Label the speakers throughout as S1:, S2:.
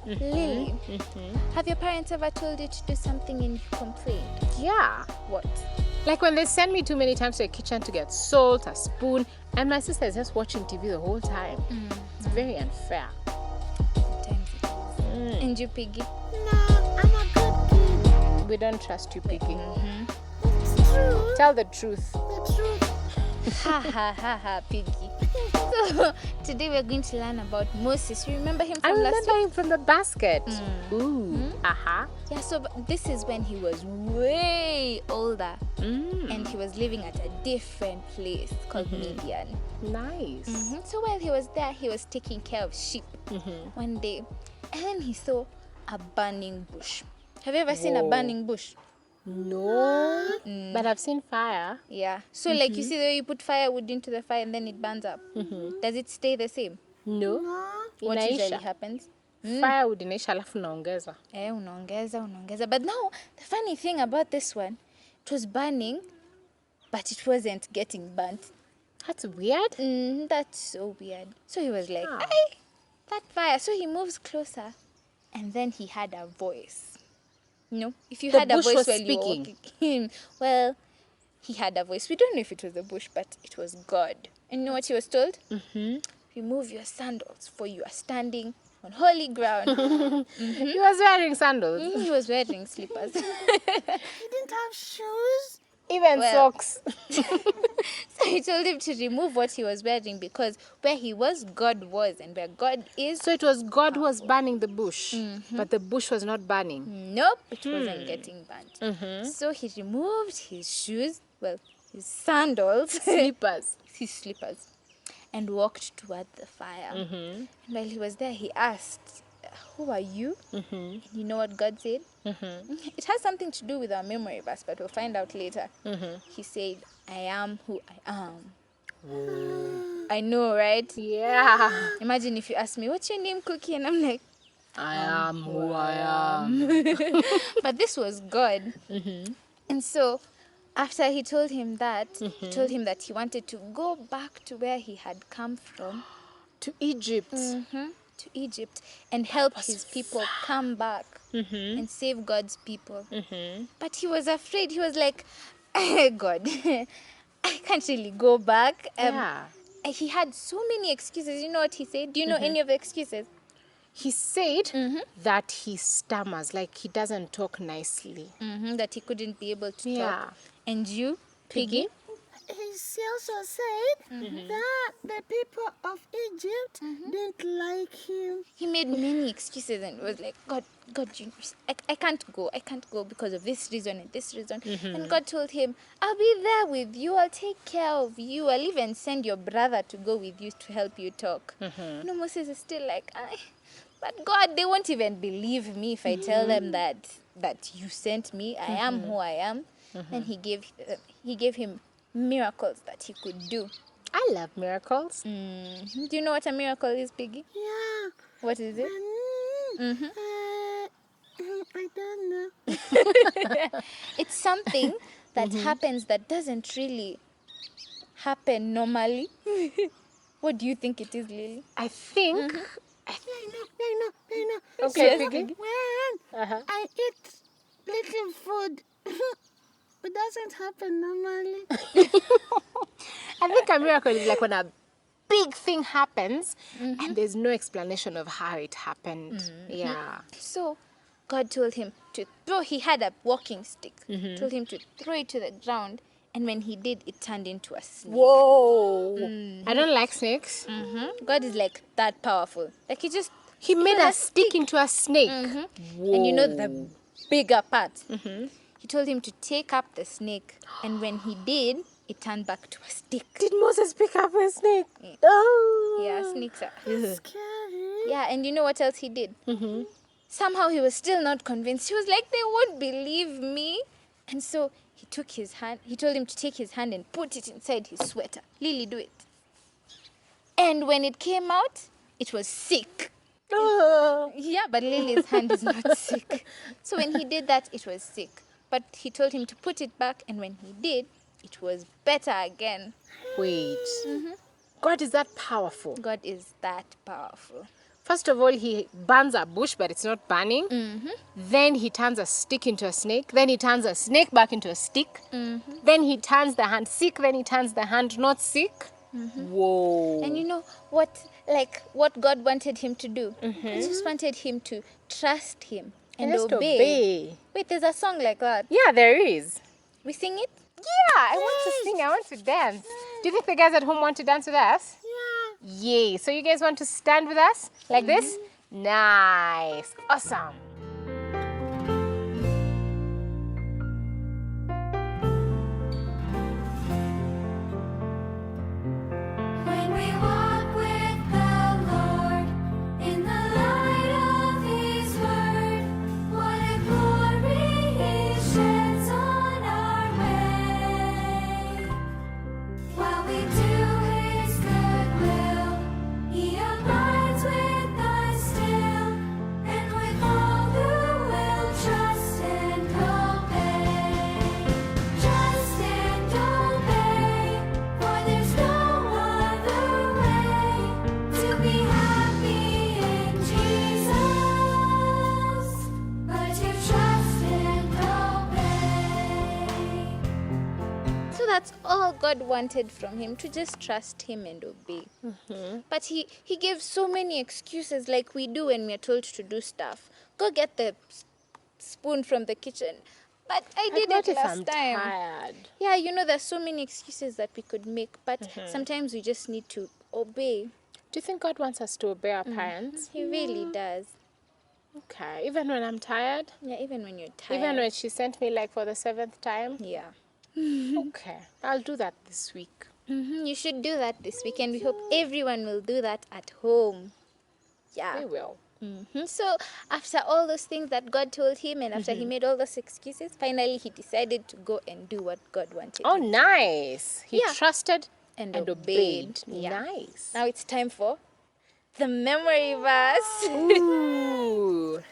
S1: Lily, have your parents ever told you to do something and you complained?
S2: Yeah.
S1: What?
S2: Like when they send me too many times to the kitchen to get salt, a spoon, and my sister is just watching TV the whole time. It's very unfair.
S1: Sometimes it is. And you, Piggy?
S3: No, I'm a good kid.
S2: We don't trust you, Piggy.
S3: It's true.
S2: Tell the truth.
S3: The truth.
S1: Ha ha ha ha, Piggy. So today we're going to learn about Moses. You remember him
S2: I
S1: from last
S2: remember
S1: week?
S2: him from the basket. Ooh.
S1: Yeah, so this is when he was way older and he was living at a different place called Midian.
S2: Nice.
S1: So while he was there, he was taking care of sheep one day, and then he saw a burning bush. Have you ever seen a burning bush?
S2: No. But I've seen fire.
S1: Yeah. So like you see the way you put firewood into the fire and then it burns up. Does it stay the same?
S2: No.
S1: What usually
S2: Inaisha.
S1: happens?
S2: Firewood inaisha alafu naongeza.
S1: Unaongeza. But now, the funny thing about this one, it was burning, but it wasn't getting burnt.
S2: That's weird.
S1: That's so weird. So he was like,
S2: How?
S1: "Aye, that fire." So he moves closer, and then he had a voice. You know, if you
S2: The
S1: had a
S2: bush
S1: voice
S2: was
S1: while you were
S2: speaking.
S1: walking, well, he had a voice. We don't know if it was a bush, but it was God. And you know what he was told? Remove your sandals, for you are standing on holy ground.
S2: He was wearing sandals.
S1: He was wearing slippers.
S3: He didn't have shoes.
S2: Even
S1: Well.
S2: socks.
S1: So he told him to remove what he was wearing because where he was, God was, and where God is,
S2: So it was God who was burning the bush, but the bush was not burning.
S1: nope, it wasn't getting burnt. So he removed his shoes, well, his sandals,
S2: Slippers.
S1: his slippers, and walked toward the fire. And while he was there, he asked, "Who are you?" And you know what God said? It has something to do with our memory verse, but we'll find out later. He said, "I am who I am." I know, right?
S2: Yeah.
S1: Imagine if you ask me, "What's your name, Cookie?" And I'm like,
S2: I am who I am.
S1: but this was God. And so after he told him that, he told him that he wanted to go back to where he had come from,
S2: To Egypt.
S1: to Egypt, and help his people come back and save God's people. But he was afraid. He was like, God, I can't really go back.
S2: Yeah.
S1: He had so many excuses. You know what he said? Do you know any of the excuses?
S2: He said that he stammers, like he doesn't talk nicely.
S1: That he couldn't be able to
S2: Yeah.
S1: talk. And you, Piggy?
S3: He also said that the people of Egypt didn't like him.
S1: He made many excuses and was like, God, I can't go because of this reason and this reason. And God told him, I'll be there with you, I'll take care of you, I'll even send your brother to go with you to help you talk. No, Moses is still like, but God, they won't even believe me if I tell them that you sent me, I am who I am. And he gave him miracles that he could do.
S2: I love miracles.
S1: Do you know what a miracle is, Piggy?
S3: Yeah.
S1: What is it?
S3: I don't know.
S1: It's something that happens that doesn't really happen normally. What do you think it is, Lily?
S2: I think.
S3: I know.
S2: Okay,
S3: So
S2: Piggy.
S3: when I eat little food, it doesn't happen normally.
S2: I think a miracle is like when a big thing happens and there's no explanation of how it happened. Yeah.
S1: So God told him to throw, he had a walking stick, told him to throw it to the ground, and when he did, it turned into a snake.
S2: Whoa. I don't like snakes.
S1: God is like that powerful. Like
S2: He made a stick into a snake. Whoa.
S1: And you know the bigger part. He told him to take up the snake, and when he did, it turned back to a stick.
S2: Did Moses pick up a snake?
S1: Yeah.
S2: Oh.
S1: Yeah, snakes are.
S3: Scary.
S1: Yeah, and you know what else he did? Somehow he was still not convinced. He was like, they won't believe me. And so he took his hand, he told him to take his hand and put it inside his sweater. Lily, do it. And when it came out, it was sick. Yeah, but Lily's hand is not sick. So when he did that, it was sick. But he told him to put it back, and when he did, it was better again.
S2: Wait. God is that powerful.
S1: God is that powerful.
S2: First of all, he burns a bush, but it's not burning. Then he turns a stick into a snake. Then he turns a snake back into a stick. Then he turns the hand sick. Then he turns the hand not sick. Whoa.
S1: And you know what God wanted him to do? He just wanted him to trust him and
S2: just
S1: obey. Wait, there's a song like that.
S2: Yeah, there is.
S1: We sing it?
S2: Yeah, I want to sing. I want to dance. Do you think the guys at home want to dance with us?
S3: Yeah.
S2: Yay. So you guys want to stand with us like this? Nice. Awesome.
S4: When we walk with the Lord in the light of His word, what a glory He sheds on our way. While we do His good will, He abides with us still, and with all who will trust and obey. Trust and obey, for there's no other way to be happy in Jesus but to trust and obey.
S1: So that's all God wanted from him, to just trust him and obey. But he gave so many excuses, like we do when we're told to do stuff. Go get the spoon from the kitchen. But I did
S2: What
S1: it
S2: if
S1: last
S2: I'm
S1: time.
S2: tired?
S1: Yeah, you know, there's so many excuses that we could make, but sometimes we just need to obey.
S2: Do you think God wants us to obey our parents?
S1: He really does.
S2: Okay. Even when I'm tired?
S1: Yeah, even when you're tired.
S2: Even when she sent me like for the 7th time?
S1: Yeah.
S2: Okay. I'll do that this week.
S1: You should do that this weekend. We hope everyone will do that at home. Yeah.
S2: We will.
S1: So after all those things that God told him, and after he made all those excuses, finally he decided to go and do what God wanted
S2: Oh,
S1: him
S2: nice. He
S1: Yeah.
S2: trusted
S1: and
S2: and
S1: obeyed.
S2: obeyed.
S1: Yeah.
S2: Nice.
S1: Now it's time for the memory verse.
S2: Ooh.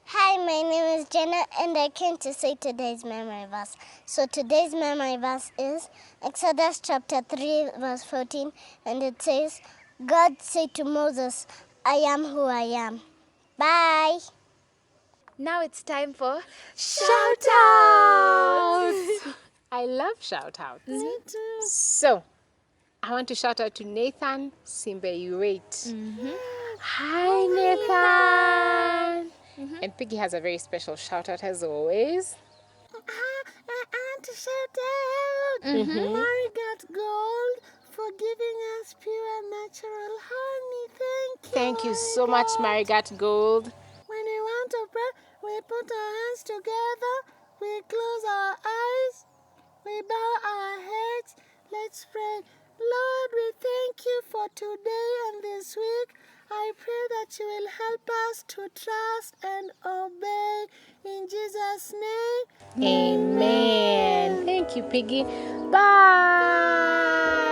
S3: Hi, my name is Jenna, and I came to say today's memory verse. So today's memory verse is Exodus chapter 3, verse 14, and it says, God said to Moses, I am who I am. Bye.
S1: Now it's time for
S2: Shout outs! I love shout outs.
S3: Me too.
S2: So, I want to shout out to Nathan Simbeyuwait. Hi, Nathan. And Piggy has a very special shout out as always.
S3: I want to shout out Marigat Gold for giving us pure natural honey. Thank you.
S2: Thank you so much, Marigat Gold.
S3: When we want to pray, we put our hands together, we close our eyes, we bow our heads. Let's pray. Lord, we thank you for today and this week. I pray that you will help us to trust and obey. In Jesus' name.
S2: Amen. Thank you, Piggy. Bye.